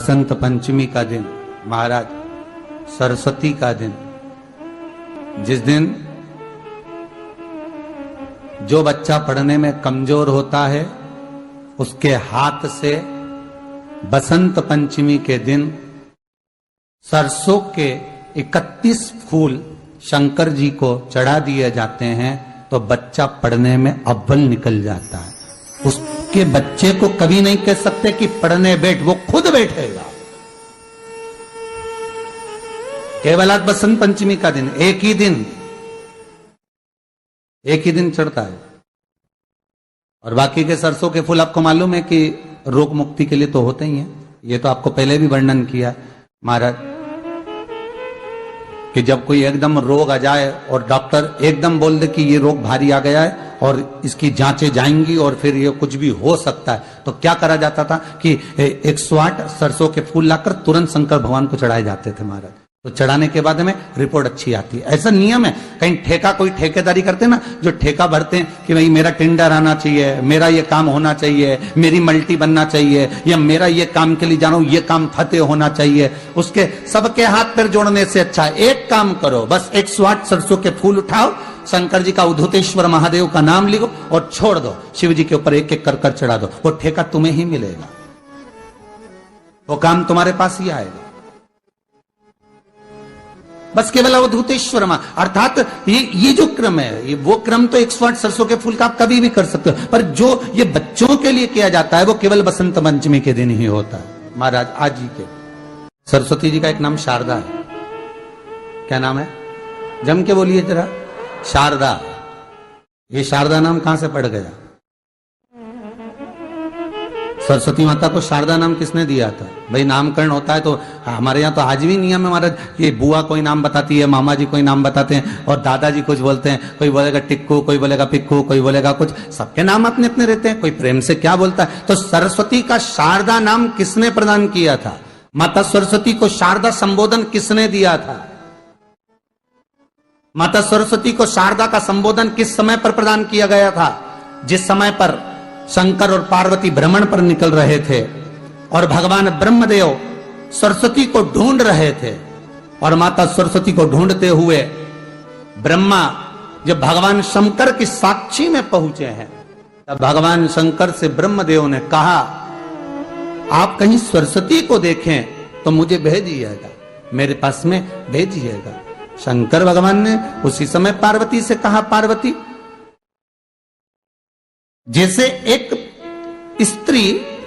बसंत पंचमी का दिन महाराज, सरस्वती का दिन, जिस दिन जो बच्चा पढ़ने में कमजोर होता है उसके हाथ से बसंत पंचमी के दिन सरसों के 31 फूल शंकर जी को चढ़ा दिए जाते हैं तो बच्चा पढ़ने में अव्वल निकल जाता है। उसके बच्चे को कभी नहीं कह सकते कि पढ़ने बैठ, वो खुद बैठेगा। केवल आज बसंत पंचमी का दिन, एक ही दिन चढ़ता है। और बाकी के सरसों के फूल आपको मालूम है कि रोग मुक्ति के लिए तो होते ही हैं। ये तो आपको पहले भी वर्णन किया महाराज कि जब कोई एकदम रोग आ जाए और डॉक्टर एकदम बोल दे कि ये रोग भारी आ गया है और इसकी जांचें जाएंगी और फिर ये कुछ भी हो सकता है, तो क्या करा जाता था कि 108 सरसों के फूल लाकर तुरंत शंकर भगवान को चढ़ाए जाते थे महाराज। तो चढ़ाने के बाद में रिपोर्ट अच्छी आती है। ऐसा नियम है। कहीं ठेका, कोई ठेकेदारी करते हैं ना, जो ठेका भरते हैं कि भाई मेरा टेंडर आना चाहिए, मेरा ये काम होना चाहिए, मेरी मल्टी बनना चाहिए, या मेरा ये काम के लिए जा रहा हूं, ये काम फतेह होना चाहिए, उसके सबके हाथ पैर जोड़ने से अच्छा है एक काम करो, बस 108 सरसों के फूल उठाओ, शंकर जी का उद्धतेश्वर महादेव का नाम लिखो और छोड़ दो, शिव जी के ऊपर एक एक कर चढ़ा दो, वो ठेका तुम्हें ही मिलेगा, वो काम तुम्हारे पास ही आएगा। बस केवल अवधूतेश्वर अर्थात ये जो क्रम है, ये वो क्रम तो 108 सरसों के फूल का आप कभी भी कर सकते हो, पर जो ये बच्चों के लिए किया जाता है वो केवल बसंत पंचमी के दिन ही होता है महाराज। आज जी के सरस्वती जी का एक नाम शारदा है। क्या नाम है? जम के बोलिए जरा। शारदा। ये शारदा नाम कहां से पड़ गया? सरस्वती माता को शारदा नाम किसने दिया था? भाई नामकरण होता है तो हमारे यहाँ तो आज भी नियम है महाराज कि बुआ कोई नाम बताती है, मामा जी कोई नाम बताते हैं और दादाजी कुछ बोलते हैं, कोई बोलेगा टिक्कू, कोई बोलेगा पिक्कू, कोई बोलेगा कुछ, सबके नाम अपने अपने रहते हैं, कोई प्रेम से क्या बोलता है। तो सरस्वती का शारदा नाम किसने प्रदान किया था? माता सरस्वती को शारदा संबोधन किसने दिया था? माता सरस्वती को शारदा का संबोधन किस समय पर प्रदान किया गया था? जिस समय पर शंकर और पार्वती भ्रमण पर निकल रहे थे और भगवान ब्रह्मदेव सरस्वती को ढूंढ रहे थे, और माता सरस्वती को ढूंढते हुए ब्रह्मा जब भगवान शंकर की साक्षी में पहुंचे हैं तब भगवान शंकर से ब्रह्मदेव ने कहा, आप कहीं सरस्वती को देखें तो मुझे भेजिएगा, मेरे पास में भेजिएगा। शंकर भगवान ने उसी समय पार्वती से कहा, पार्वती, जैसे एक स्त्री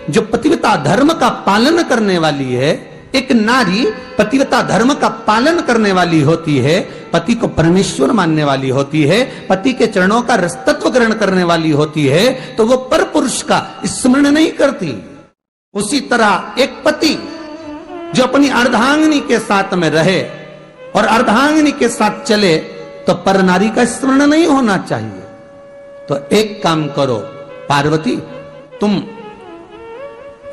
जो पतिव्रता धर्म का पालन करने वाली है, एक नारी पतिव्रता धर्म का पालन करने वाली होती है, पति को परमेश्वर मानने वाली होती है, पति के चरणों का रसतत्व ग्रहण करने वाली होती है, तो वो पर पुरुष का स्मरण नहीं करती। उसी तरह एक पति जो अपनी अर्धांगिनी के साथ में रहे और अर्धांगिनी के साथ चले तो पर नारी का स्मरण नहीं होना चाहिए। तो एक काम करो पार्वती, तुम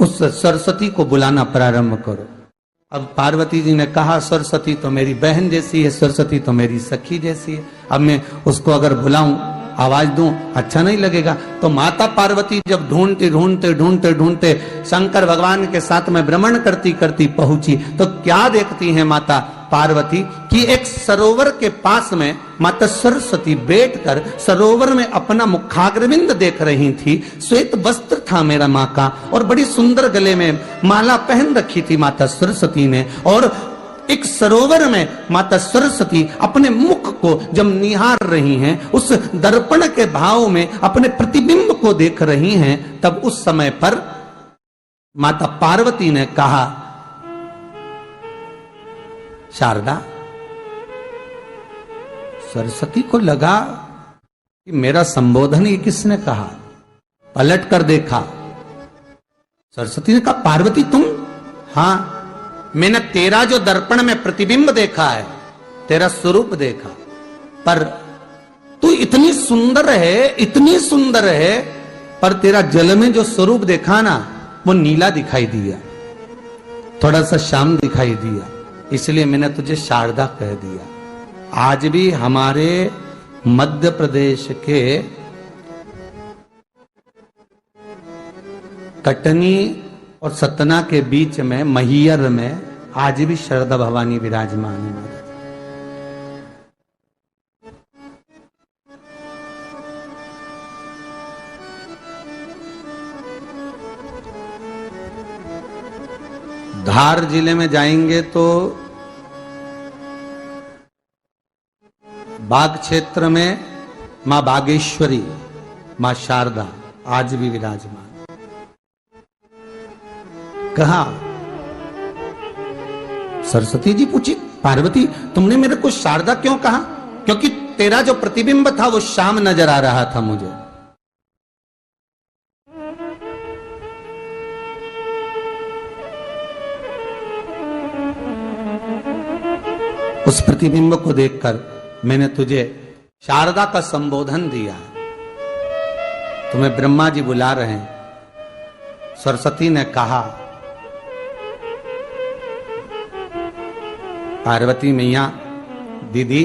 उस सरस्वती को बुलाना प्रारंभ करो। अब पार्वती जी ने कहा, सरस्वती तो मेरी बहन जैसी है, सरस्वती तो मेरी सखी जैसी है, अब मैं उसको अगर बुलाऊं, आवाज दूं, अच्छा नहीं लगेगा। तो माता पार्वती जब ढूंढते शंकर भगवान के साथ में भ्रमण करती करती पहुंची तो क्या देखती है माता पार्वती कि एक सरोवर के पास में माता सरस्वती बैठकर सरोवर में अपना मुखाग्रविंद देख रही थी। श्वेत वस्त्र था मेरा माँ का और बड़ी सुंदर गले में माला पहन रखी थी माता सरस्वती ने, और एक सरोवर में माता सरस्वती अपने मुख को जब निहार रही हैं, उस दर्पण के भाव में अपने प्रतिबिंब को देख रही हैं, तब उस समय पर माता पार्वती ने कहा, शारदा, सरस्वती को लगा कि मेरा संबोधन ये किसने कहा, पलट कर देखा, सरस्वती ने कहा, पार्वती तुम? हाँ, मैंने तेरा जो दर्पण में प्रतिबिंब देखा है, तेरा स्वरूप देखा, पर तू इतनी सुंदर है, पर तेरा जल में जो स्वरूप देखा ना वो नीला दिखाई दिया, थोड़ा सा श्याम दिखाई दिया, इसलिए मैंने तुझे शारदा कह दिया। आज भी हमारे मध्य प्रदेश के कटनी और सतना के बीच में महियर में आज भी शारदा भवानी विराजमान है महाराज। धार जिले में जाएंगे तो बाग क्षेत्र में मां बागेश्वरी, मां शारदा आज भी विराजमान। कहा सरस्वती जी पूछी, पार्वती तुमने मेरे को शारदा क्यों कहा? क्योंकि तेरा जो प्रतिबिंब था वो शाम नजर आ रहा था मुझे। उस प्रतिबिंब को देखकर मैंने तुझे शारदा का संबोधन दिया है। तुम्हें ब्रह्मा जी बुला रहे हैं। सरस्वती ने कहा, पार्वती मैया दीदी,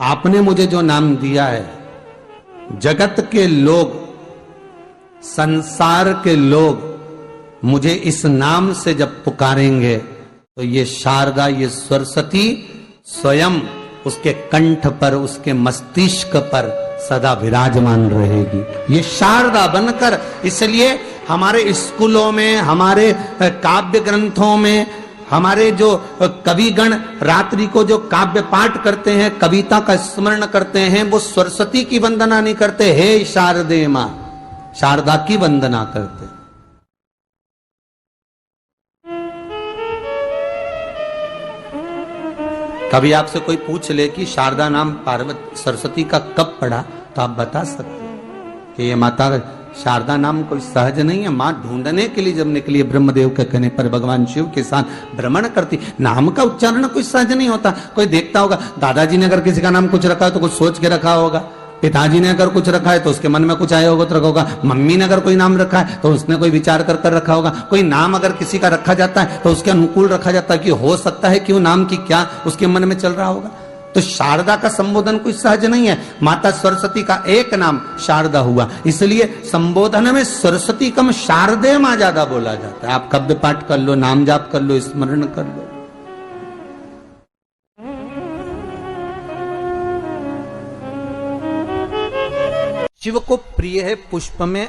आपने मुझे जो नाम दिया है, जगत के लोग, संसार के लोग मुझे इस नाम से जब पुकारेंगे तो ये शारदा, ये सरस्वती स्वयं उसके कंठ पर, उसके मस्तिष्क पर सदा विराजमान रहेगी, ये शारदा बनकर। इसलिए हमारे स्कूलों में, हमारे काव्य ग्रंथों में, हमारे जो कविगण रात्रि को जो काव्य पाठ करते हैं, कविता का स्मरण करते हैं, वो सरस्वती की वंदना नहीं करते, हे शारदे मां, शारदा की वंदना करते। कभी आपसे कोई पूछ ले कि शारदा नाम पार्वती सरस्वती का कब पड़ा, तो आप बता सकते हैं कि ये माता शारदा नाम कोई सहज नहीं है। मां ढूंढने के लिए जब निकली, ब्रह्मदेव के कहने पर भगवान शिव के साथ भ्रमण करती। नाम का उच्चारण कोई सहज नहीं होता। कोई देखता होगा, दादाजी ने अगर किसी का नाम कुछ रखा है तो कुछ सोच के रखा होगा, पिताजी ने अगर कुछ रखा है तो उसके मन में कुछ आया होगा तो रखा होगा, मम्मी ने अगर कोई नाम रखा है तो उसने कोई विचार कर कर रखा होगा। कोई नाम अगर किसी का रखा जाता है तो उसके अनुकूल रखा जाता है कि हो सकता है कि वो नाम की क्या उसके मन में चल रहा होगा। तो शारदा का संबोधन कोई सहज नहीं है। माता सरस्वती का एक नाम शारदा हुआ, इसलिए संबोधन में सरस्वती कम शारदे मां ज्यादा बोला जाता है। आप काव्य पाठ कर लो, नाम जाप कर लो, स्मरण कर लो। शिव को प्रिय है पुष्प में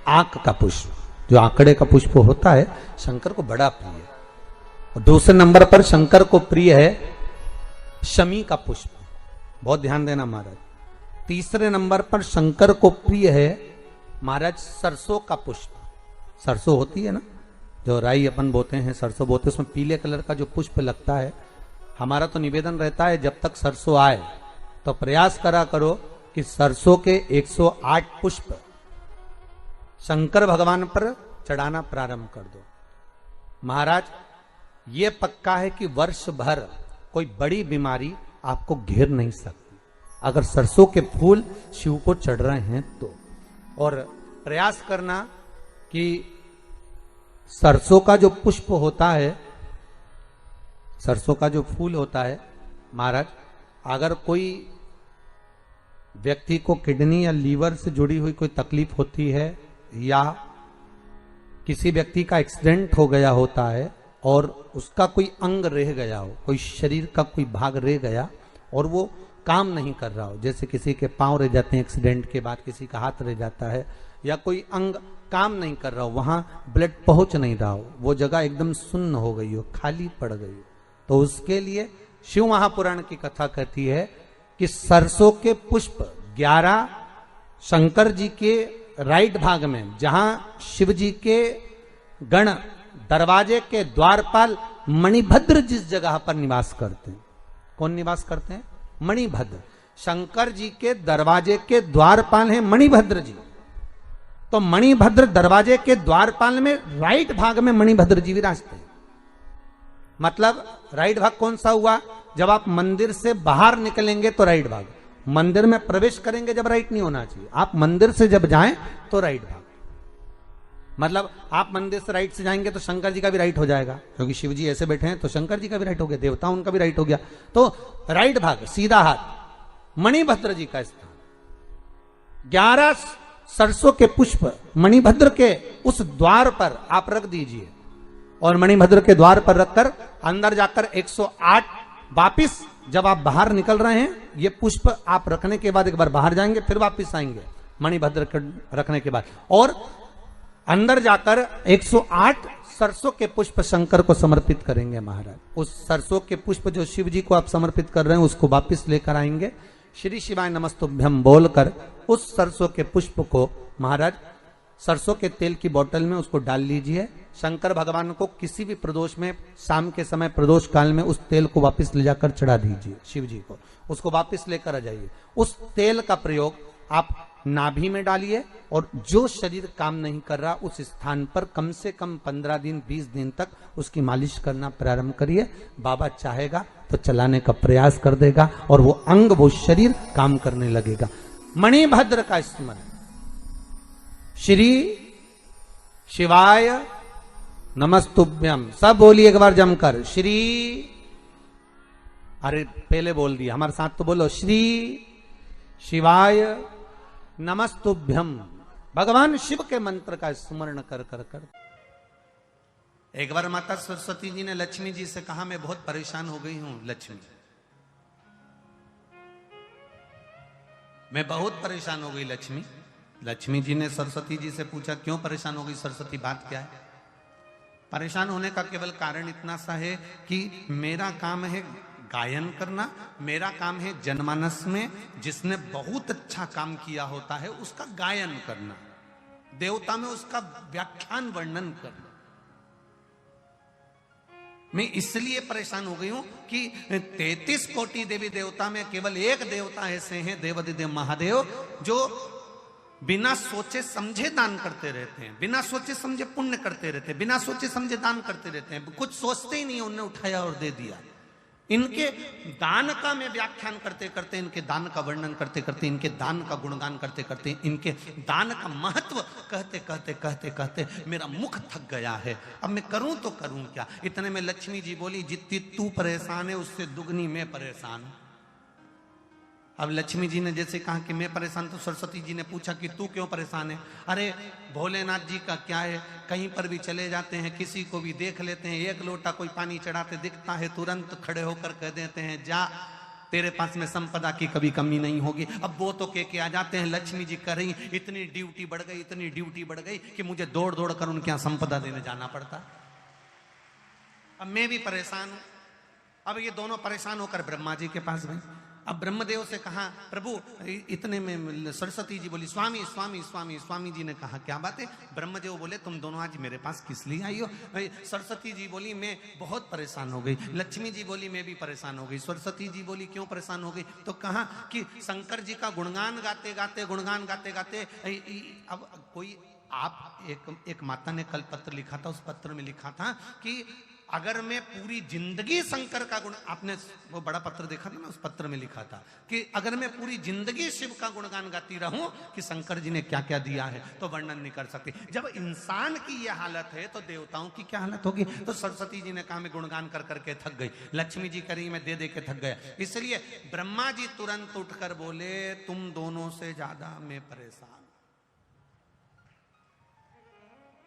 आंक का पुष्प, जो आंकड़े का पुष्प होता है, शंकर को बड़ा प्रिय है। और दूसरे नंबर पर शंकर को प्रिय है शमी का पुष्प, बहुत ध्यान देना महाराज। तीसरे नंबर पर शंकर को प्रिय है महाराज सरसों का पुष्प। सरसों होती है ना, जो राई अपन बोते हैं, सरसों बोते हैं, उसमें पीले कलर का जो पुष्प लगता है। हमारा तो निवेदन रहता है जब तक सरसों आए तो प्रयास करा करो कि सरसों के 108 पुष्प शंकर भगवान पर चढ़ाना प्रारंभ कर दो। महाराज ये पक्का है कि वर्ष भर कोई बड़ी बीमारी आपको घेर नहीं सकती अगर सरसों के फूल शिव को चढ़ रहे हैं तो। और प्रयास करना कि सरसों का जो पुष्प होता है, सरसों का जो फूल होता है महाराज, अगर कोई व्यक्ति को किडनी या लीवर से जुड़ी हुई कोई तकलीफ होती है, या किसी व्यक्ति का एक्सीडेंट हो गया होता है और उसका कोई अंग रह गया हो, कोई शरीर का कोई भाग रह गया और वो काम नहीं कर रहा हो, जैसे किसी के पांव रह जाते हैं एक्सीडेंट के बाद, किसी का हाथ रह जाता है, या कोई अंग काम नहीं कर रहा हो, वहां ब्लड पहुंच नहीं रहा हो, वो जगह एकदम सुन्न हो गई हो, खाली पड़ गई हो, तो उसके लिए शिव महापुराण की कथा कहती है कि सरसों के पुष्प 11 शंकर जी के राइट भाग में, जहां शिव जी के गण दरवाजे के द्वारपाल मणिभद्र जिस जगह पर निवास करते हैं, कौन निवास करते हैं? मणिभद्र। शंकर जी के दरवाजे के द्वारपाल हैं मणिभद्र जी। तो मणिभद्र दरवाजे के द्वारपाल में राइट भाग में मणिभद्र जी विराजते हैं। मतलब राइट भाग कौन सा हुआ? जब आप मंदिर से बाहर निकलेंगे तो राइट भाग, मंदिर में प्रवेश करेंगे जब राइट नहीं होना चाहिए, आप मंदिर से जब जाएं तो राइट भाग। मतलब आप मंदिर से राइट से जाएंगे तो शंकर जी का भी राइट हो जाएगा, क्योंकि शिव जी ऐसे बैठे हैं तो शंकर जी का भी राइट हो गया, देवता उनका भी राइट हो गया, तो राइट भाग सीधा हाथ मणिभद्र जी का स्थान। 11 सरसों के पुष्प मणिभद्र के उस द्वार पर आप रख दीजिए, और मणिभद्र के द्वार पर रखकर अंदर जाकर 108 वापिस जब आप बाहर निकल रहे हैं, ये पुष्प आप रखने के बाद एक बार बाहर जाएंगे, फिर वापिस आएंगे मणिभद्र रखने के बाद, और अंदर जाकर 108 सरसों के पुष्प शंकर को समर्पित करेंगे महाराज। उस सरसों के पुष्प जो शिव जी को आप समर्पित कर रहे हैं उसको वापिस लेकर आएंगे, श्री शिवाय नमस्तुभ्यम बोलकर उस सरसों के पुष्प को महाराज सरसों के तेल की बोतल में उसको डाल लीजिए। शंकर भगवान को किसी भी प्रदोष में, शाम के समय प्रदोष काल में उस तेल को वापस ले जाकर चढ़ा दीजिए शिव जी को, उसको वापस लेकर आ जाइए। उस तेल का प्रयोग आप नाभि में डालिए और जो शरीर काम नहीं कर रहा उस स्थान पर कम से कम 15 दिन 20 दिन तक उसकी मालिश करना प्रारंभ करिए। बाबा चाहेगा तो चलाने का प्रयास कर देगा और वो अंग, वो शरीर काम करने लगेगा। मणिभद्र का स्मरण, श्री शिवाय नमस्तुभ्यम, सब बोलिए एक बार जमकर, श्री, अरे पहले बोल दिया, हमारे साथ तो बोलो, श्री शिवाय नमस्तुभ्यम। भगवान शिव के मंत्र का स्मरण कर कर कर। एक बार माता सरस्वती जी ने लक्ष्मी जी से कहा, मैं बहुत परेशान हो गई हूं लक्ष्मी, मैं बहुत परेशान हो गई लक्ष्मी। लक्ष्मी जी ने सरस्वती जी से पूछा, क्यों परेशान हो गई सरस्वती, बात क्या है? परेशान होने का केवल कारण इतना सा है कि मेरा काम है गायन करना, मेरा काम है जनमानस में जिसने बहुत अच्छा काम किया होता है उसका गायन करना, देवता में उसका व्याख्यान वर्णन करना। मैं इसलिए परेशान हो गई हूं कि 33 कोटि देवी देवता में केवल एक देवता ऐसे हैं, देवाधिदेव महादेव, जो बिना सोचे समझे दान करते रहते हैं, बिना सोचे समझे पुण्य करते रहते हैं, बिना सोचे समझे दान करते रहते हैं, कुछ सोचते ही नहीं, उन्होंने उठाया और दे दिया। इनके दान का मैं व्याख्यान करते करते, इनके दान का वर्णन करते करते, इनके दान का गुणगान करते करते, इनके दान का महत्व कहते कहते कहते कहते मेरा मुख थक गया है। अब मैं करूं तो करूं क्या? इतने में लक्ष्मी जी बोली, जितनी तू परेशान है उससे दुगनी मैं परेशान हूं। अब लक्ष्मी जी ने जैसे कहा कि मैं परेशान, तो सरस्वती जी ने पूछा कि तू क्यों परेशान है? अरे भोलेनाथ जी का क्या है, कहीं पर भी चले जाते हैं, किसी को भी देख लेते हैं, एक लोटा कोई पानी चढ़ाते दिखता है, तुरंत खड़े होकर कह देते हैं, जा तेरे पास में संपदा की कभी कमी नहीं होगी। अब वो तो के आ जाते हैं, लक्ष्मी जी कर रही, इतनी ड्यूटी बढ़ गई, इतनी ड्यूटी बढ़ गई कि मुझे दौड़ दौड़ कर उनके यहाँ संपदा देने जाना पड़ता। अब मैं भी परेशान हूं। अब ये दोनों परेशान होकर ब्रह्मा जी के पास गए। अब ब्रह्मदेव से कहा, प्रभु, इतने में सरस्वती जी बोली, स्वामी स्वामी स्वामी। स्वामी जी ने कहा, क्या बात है? ब्रह्मदेव बोले, तुम दोनों आज मेरे पास किस लिए आई हो? सरस्वती जी बोली, मैं बहुत परेशान हो गई। लक्ष्मी जी बोली, मैं भी परेशान हो गई। सरस्वती जी बोली, क्यों परेशान हो गई? तो कहा कि शंकर जी का गुणगान गाते गाते, गुणगान गाते गाते, अब कोई आप एक माता ने कल पत्र लिखा था, उस पत्र में लिखा था कि अगर मैं पूरी जिंदगी शंकर का गुण, आपने वो बड़ा पत्र देखा था ना, उस पत्र में लिखा था कि अगर मैं पूरी जिंदगी शिव का गुणगान गाती रहूं कि शंकर जी ने क्या क्या दिया है, तो वर्णन नहीं कर सकती। जब इंसान की यह हालत है तो देवताओं की क्या हालत होगी? तो सरस्वती जी ने कहा, मैं गुणगान कर करके थक गई। लक्ष्मी जी करी, मैं दे दे के थक गया। इसलिए ब्रह्मा जी तुरंत उठकर बोले, तुम दोनों से ज्यादा मैं परेशान,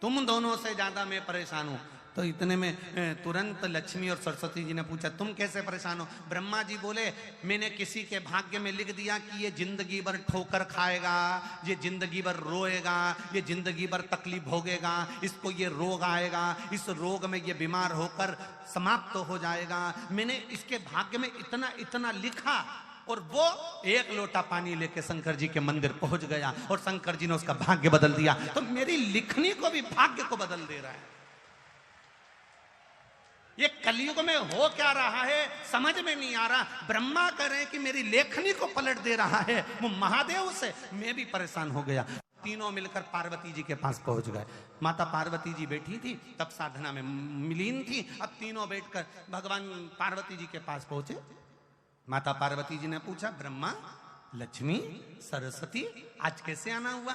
तुम दोनों से ज्यादा मैं परेशान हूं। तो इतने में तुरंत लक्ष्मी और सरस्वती जी ने पूछा, तुम कैसे परेशान हो? ब्रह्मा जी बोले, मैंने किसी के भाग्य में लिख दिया कि ये जिंदगी भर ठोकर खाएगा, ये जिंदगी भर रोएगा, ये जिंदगी भर तकलीफ भोगेगा, इसको ये रोग आएगा, इस रोग में ये बीमार होकर समाप्त हो जाएगा। मैंने इसके भाग्य में इतना इतना लिखा, और वो एक लोटा पानी लेके शंकर जी के मंदिर पहुंच गया और शंकर जी ने उसका भाग्य बदल दिया। तो मेरी लिखनी को भी भाग्य को बदल दे रहा है। ये कलयुग में हो क्या रहा है समझ में नहीं आ रहा। ब्रह्मा कह रहे हैं कि मेरी लेखनी को पलट दे रहा है, वो महादेव से मैं भी परेशान हो गया। तीनों मिलकर पार्वती जी के पास पहुंच गए। माता पार्वती जी बैठी थी, तब साधना में मिलीन थी। अब तीनों बैठकर भगवान पार्वती जी के पास पहुंचे। माता पार्वती जी ने पूछा, ब्रह्मा, लक्ष्मी, सरस्वती, आज कैसे आना हुआ?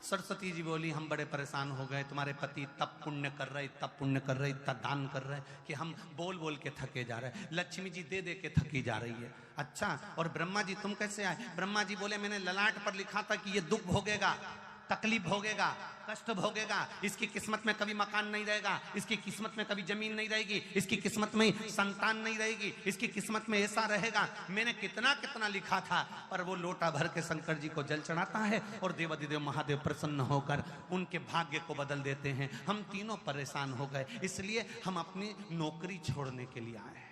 सरस्वती जी बोली, हम बड़े परेशान हो गए, तुम्हारे पति तब पुण्य कर रहे, तब पुण्य कर रहे, इतना दान कर रहे कि हम बोल बोल के थके जा रहे। लक्ष्मी जी दे दे के थकी जा रही है। अच्छा, और ब्रह्मा जी तुम कैसे आए? ब्रह्मा जी बोले, मैंने ललाट पर लिखा था कि ये दुख भोगेगा, तकलीफ भोगेगा, कष्ट भोगेगा, इसकी किस्मत में कभी मकान नहीं रहेगा, इसकी किस्मत में कभी जमीन नहीं रहेगी, इसकी किस्मत में संतान नहीं रहेगी, इसकी किस्मत में ऐसा रहेगा। मैंने कितना कितना लिखा था, पर वो लोटा भर के शंकर जी को जल चढ़ाता है और देवाधिदेव महादेव प्रसन्न होकर उनके भाग्य को बदल देते हैं। हम तीनों परेशान हो गए, इसलिए हम अपनी नौकरी छोड़ने के लिए आए।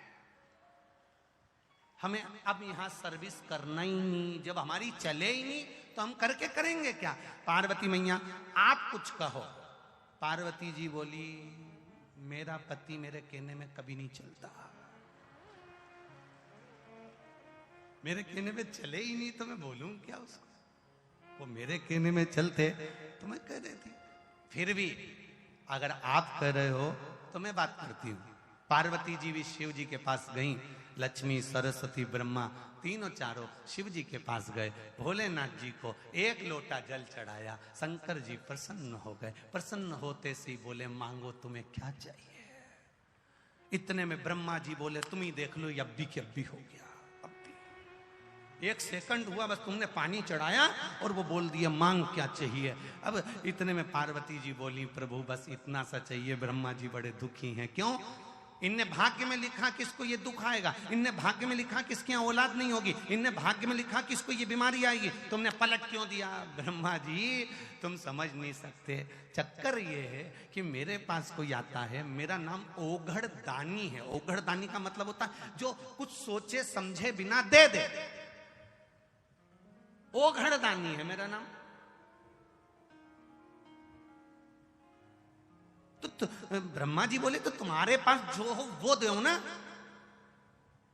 हमें अब यहां सर्विस करना ही नहीं, जब हमारी चले ही नहीं तो हम करके करेंगे क्या। पार्वती मैया आप कुछ कहो। पार्वती जी बोली, मेरा पति मेरे कहने में कभी नहीं चलता, मेरे कहने में चले ही नहीं तो मैं बोलूं क्या उसको। वो मेरे कहने में चलते तो मैं कह देती। फिर भी अगर आप कह रहे हो तो मैं बात करती हूं। पार्वती जी भी शिव जी के पास गईं, लक्ष्मी सरस्वती ब्रह्मा तीनों चारों शिव जी के पास गए। भोलेनाथ जी को एक लोटा जल चढ़ाया, शंकर जी प्रसन्न हो गए। प्रसन्न होते से बोले, मांगो तुम्हें क्या चाहिए। इतने में ब्रह्मा जी बोले, तुम ही देख लो, अब भी हो गया। अब भी 1 सेकंड हुआ, बस तुमने पानी चढ़ाया और वो बोल दिया मांग क्या चाहिए। अब इतने में पार्वती जी बोली, प्रभु बस इतना सा चाहिए। ब्रह्मा जी बड़े दुखी हैं। क्यों? इनने भाग्य में लिखा किसको ये दुख आएगा, इनने भाग्य में लिखा किसके यहाँ औलाद नहीं होगी, इनने भाग्य में लिखा किसको ये बीमारी आएगी, तुमने पलट क्यों दिया। ब्रह्मा जी तुम समझ नहीं सकते, चक्कर ये है कि मेरे पास कोई आता है, मेरा नाम ओघड़ दानी है। ओघड़ दानी का मतलब होता है जो कुछ सोचे समझे बिना दे दे, ओघड़ दानी है मेरा नाम। तो ब्रह्मा जी बोले, तो तुम्हारे पास जो हो वो दो ना।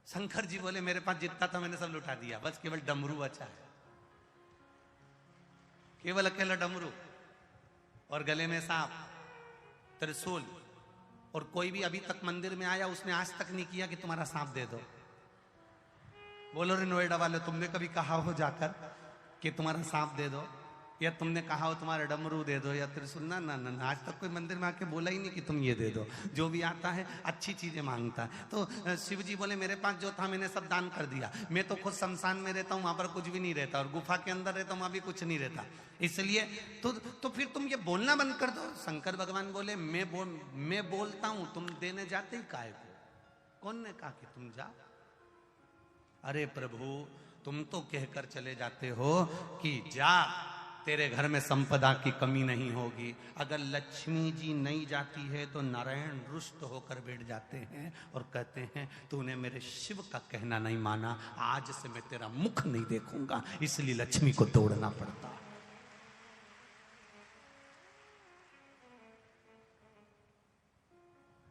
शंकर जी बोले, मेरे पास जितना था मैंने सब लुटा दिया, बस केवल डमरू बचा है, केवल अकेला डमरू और गले में सांप, त्रिशूल। और कोई भी अभी तक मंदिर में आया उसने आज तक नहीं किया कि तुम्हारा सांप दे दो। बोलो रे नोएडा वाले, तुमने कभी कहा हो जाकर कि तुम्हारा सांप दे दो, या तुमने कहा हो तुम्हारा डमरू दे दो या त्रिशूल? ना ना ना, आज तक कोई मंदिर में आके बोला ही नहीं कि तुम ये दे दो। जो भी आता है अच्छी चीजें मांगता है। तो शिव जी बोले, मेरे पास जो था मैंने सब दान कर दिया। मैं तो खुद शमशान में रहता हूँ, वहां पर कुछ भी नहीं रहता, और गुफा के अंदर रहता हूँ, वहां भी कुछ नहीं रहता। इसलिए तो फिर तुम ये बोलना बंद कर दो। शंकर भगवान बोले, मैं बोलता हूँ, तुम देने जाते ही काहे को? कौन ने कहा कि तुम जाओ? अरे प्रभु, तुम तो कहकर चले जाते हो कि जा, तेरे घर में संपदा की कमी नहीं होगी। अगर लक्ष्मी जी नहीं जाती है तो नारायण रुष्ट होकर बैठ जाते हैं और कहते हैं, तूने मेरे शिव का कहना नहीं माना, आज से मैं तेरा मुख नहीं देखूंगा। इसलिए लक्ष्मी को तोड़ना पड़ता।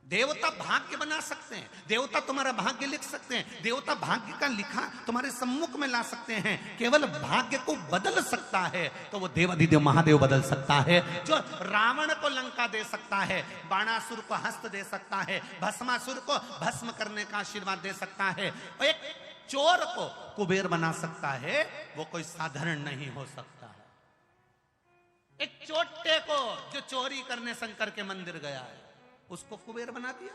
देवता भाग्य बना सकते हैं, देवता तुम्हारा भाग्य लिख सकते हैं, देवता भाग्य का लिखा तुम्हारे सम्मुख में ला सकते हैं। केवल भाग्य को बदल सकता है तो वो देवाधिदेव महादेव बदल सकता है। जो रावण को लंका दे सकता है, बाणासुर को हस्त दे सकता है, भस्मासुर को भस्म करने का आशीर्वाद दे सकता है, और एक चोर को कुबेर बना सकता है, वो कोई साधारण नहीं हो सकता है। एक चोटे को जो चोरी करने शंकर के मंदिर गया है, उसको कुबेर बना दिया।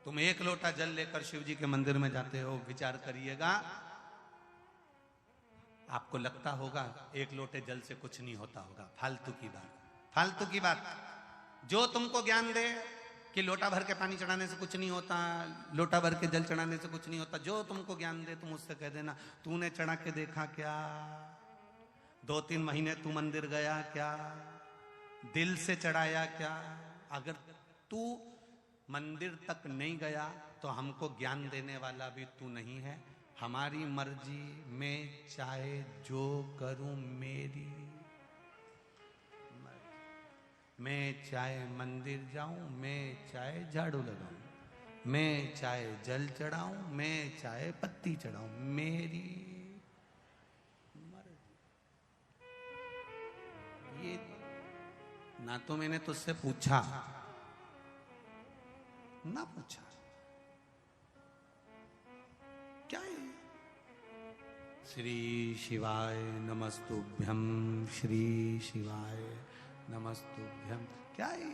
तुम एक लोटा जल लेकर शिव जी के मंदिर में जाते हो, विचार करिएगा, आपको लगता होगा एक लोटे जल से कुछ नहीं होता होगा। फालतू की बात, फालतू की बात। जो तुमको ज्ञान दे कि लोटा भर के पानी चढ़ाने से कुछ नहीं होता, लोटा भर के जल चढ़ाने से कुछ नहीं होता, जो तुमको ज्ञान दे तुम उससे कह देना, तूने चढ़ा के देखा क्या? 2-3 महीने तू मंदिर गया क्या? दिल से चढ़ाया क्या? अगर तू मंदिर तक नहीं गया तो हमको ज्ञान देने वाला भी तू नहीं है। हमारी मर्जी, मैं चाहे जो करूं मेरी मर्जी। मैं चाहे मंदिर जाऊं, मैं चाहे झाड़ू लगाऊं, मैं चाहे जल चढ़ाऊं, मैं चाहे पत्ती चढ़ाऊं, मेरी ये ना तो मैंने तुझसे पूछा ना पूछा, क्या है? श्री शिवाय नमस्तुभ्यम, श्री शिवाय नमस्तुभ्यम। क्या है?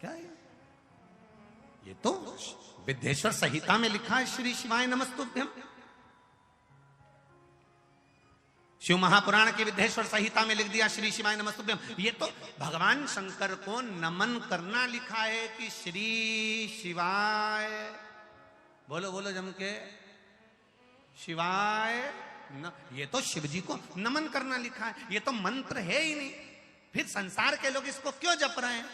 क्या है? ये तो विद्येश्वर संहिता में लिखा है, श्री शिवाय नमस्तुभ्यम। शिव महापुराण की विद्येश्वर संहिता में लिख दिया श्री शिवाय नमस्तुभ्यम। ये तो भगवान शंकर को नमन करना लिखा है कि श्री शिवाय, बोलो बोलो जम के, शिवाय न, ये तो शिव जी को नमन करना लिखा है, ये तो मंत्र है ही नहीं। फिर संसार के लोग इसको क्यों जप रहे हैं?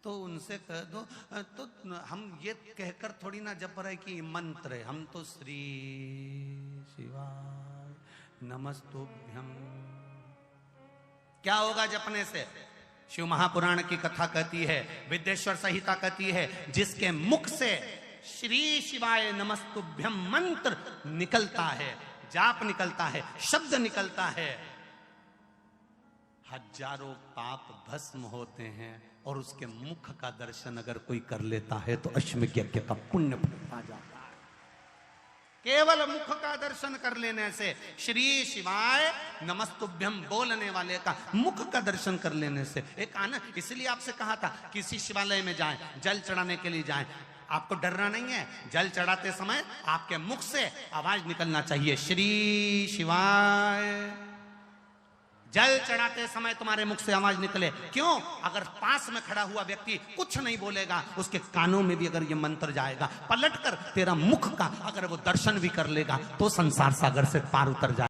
तो उनसे कह दो, तो हम ये कहकर थोड़ी ना जप रहे कि मंत्र है, हम तो श्री शिवाय नमस्तुभ्यम। क्या होगा जपने से? शिव महापुराण की कथा कहती है, विद्येश्वर संहिता कहती है, जिसके मुख से श्री शिवाय नमस्तुभ्यम मंत्र निकलता है, जाप निकलता है, शब्द निकलता है, हजारों पाप भस्म होते हैं। और उसके मुख का दर्शन अगर कोई कर लेता है तो अश्वमेध यज्ञ का पुण्य बढ़ता जाता है। केवल मुख का दर्शन कर लेने से, श्री शिवाय नमस्तुभ्यम बोलने वाले का मुख का दर्शन कर लेने से एक आना। इसलिए आपसे कहा था किसी शिवालय में जाएं, जल चढ़ाने के लिए जाएं, आपको डरना नहीं है। जल चढ़ाते समय आपके मुख से आवाज निकलना चाहिए, श्री शिवाय। जल चढ़ाते समय तुम्हारे मुख से आवाज निकले। क्यों? अगर पास में खड़ा हुआ व्यक्ति कुछ नहीं बोलेगा, उसके कानों में भी अगर ये मंत्र जाएगा, पलटकर तेरा मुख का अगर वो दर्शन भी कर लेगा तो संसार सागर से पार उतर जाएगा।